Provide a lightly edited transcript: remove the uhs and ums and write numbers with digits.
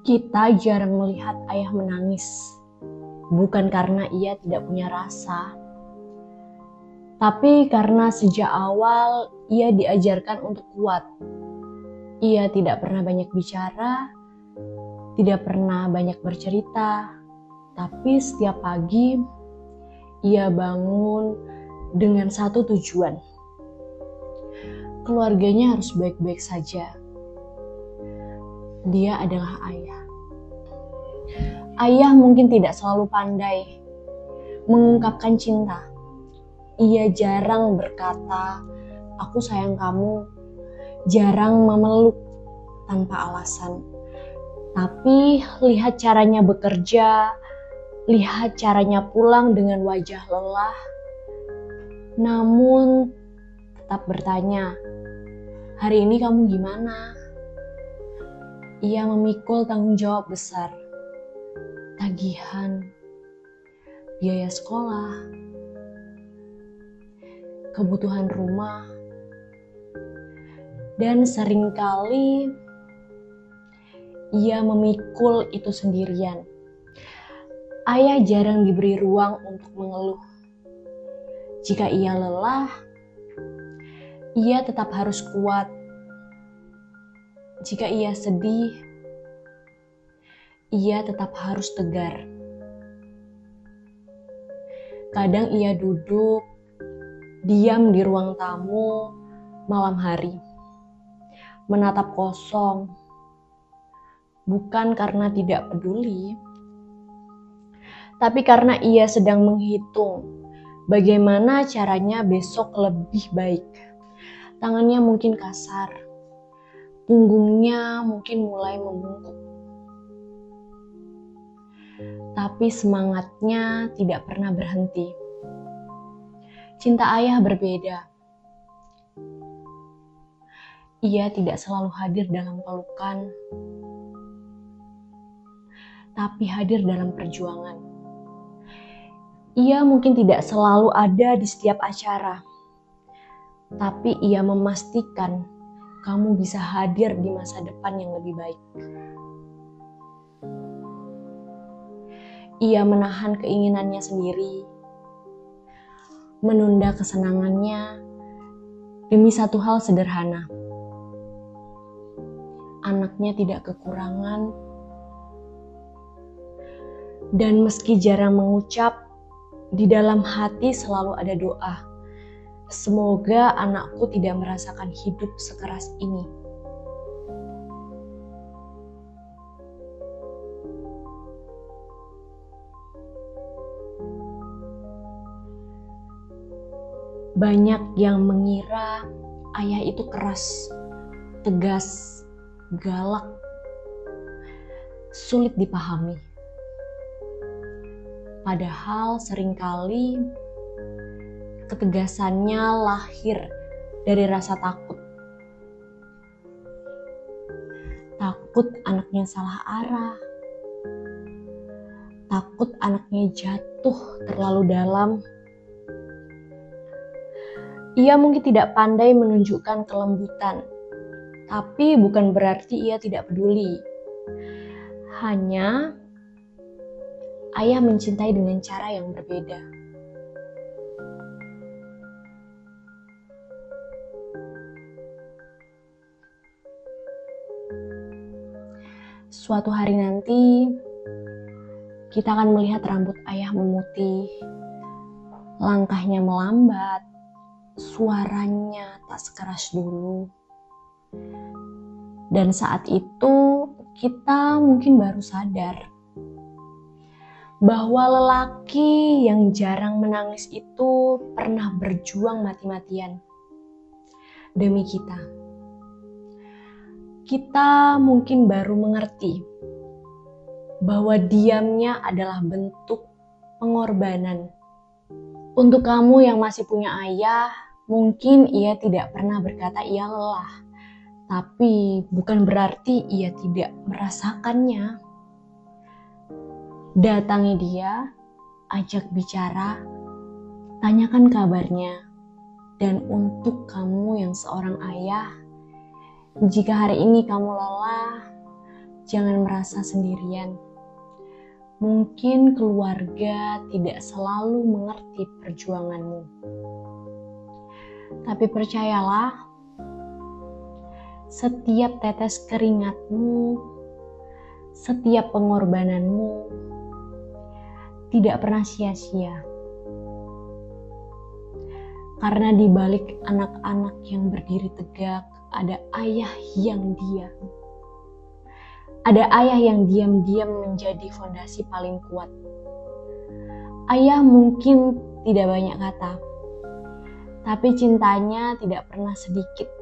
Kita jarang melihat ayah menangis, bukan karena ia tidak punya rasa, tapi karena sejak awal ia diajarkan untuk kuat. Ia tidak pernah banyak bicara, tidak pernah banyak bercerita, tapi setiap pagi ia bangun dengan satu tujuan. Keluarganya harus baik-baik saja. Dia adalah ayah. Ayah mungkin tidak selalu pandai mengungkapkan cinta. Ia jarang berkata, "Aku sayang kamu." Jarang memeluk tanpa alasan. Tapi lihat caranya bekerja, lihat caranya pulang dengan wajah lelah. Namun tetap bertanya, "Hari ini kamu gimana?" Ia memikul tanggung jawab besar. Tagihan, biaya sekolah, kebutuhan rumah, dan seringkali ia memikul itu sendirian. Ayah jarang diberi ruang untuk mengeluh. Jika ia lelah, ia tetap harus kuat. Jika ia sedih, ia tetap harus tegar. Kadang ia duduk, diam di ruang tamu malam hari, menatap kosong, bukan karena tidak peduli, tapi karena ia sedang menghitung bagaimana caranya besok lebih baik. Tangannya mungkin kasar, punggungnya mungkin mulai membungkuk, tapi semangatnya tidak pernah berhenti. Cinta ayah berbeda. Ia tidak selalu hadir dalam pelukan, tapi hadir dalam perjuangan. Ia mungkin tidak selalu ada di setiap acara, tapi ia memastikan kamu bisa hadir di masa depan yang lebih baik. Ia menahan keinginannya sendiri, menunda kesenangannya demi satu hal sederhana. Anaknya tidak kekurangan, dan meski jarang mengucap, di dalam hati selalu ada doa. Semoga anakku tidak merasakan hidup sekeras ini. Banyak yang mengira ayah itu keras, tegas, galak, sulit dipahami. Padahal seringkali ketegasannya lahir dari rasa takut. Takut anaknya salah arah. Takut anaknya jatuh terlalu dalam. Ia mungkin tidak pandai menunjukkan kelembutan, tapi bukan berarti ia tidak peduli. Hanya ayah mencintai dengan cara yang berbeda. Suatu hari nanti, kita akan melihat rambut ayah memutih, langkahnya melambat, suaranya tak sekeras dulu. Dan saat itu, kita mungkin baru sadar bahwa lelaki yang jarang menangis itu pernah berjuang mati-matian demi kita. Kita mungkin baru mengerti bahwa diamnya adalah bentuk pengorbanan. Untuk kamu yang masih punya ayah, mungkin ia tidak pernah berkata ia lelah, tapi bukan berarti ia tidak merasakannya. Datangi dia, ajak bicara, tanyakan kabarnya. Dan untuk kamu yang seorang ayah, jika hari ini kamu lelah, jangan merasa sendirian. Mungkin keluarga tidak selalu mengerti perjuanganmu. Tapi percayalah, setiap tetes keringatmu, setiap pengorbananmu tidak pernah sia-sia. Karena di balik anak-anak yang berdiri tegak, ada ayah yang diam. Ada ayah yang diam-diam menjadi fondasi paling kuat. Ayah mungkin tidak banyak kata, tapi cintanya tidak pernah sedikit.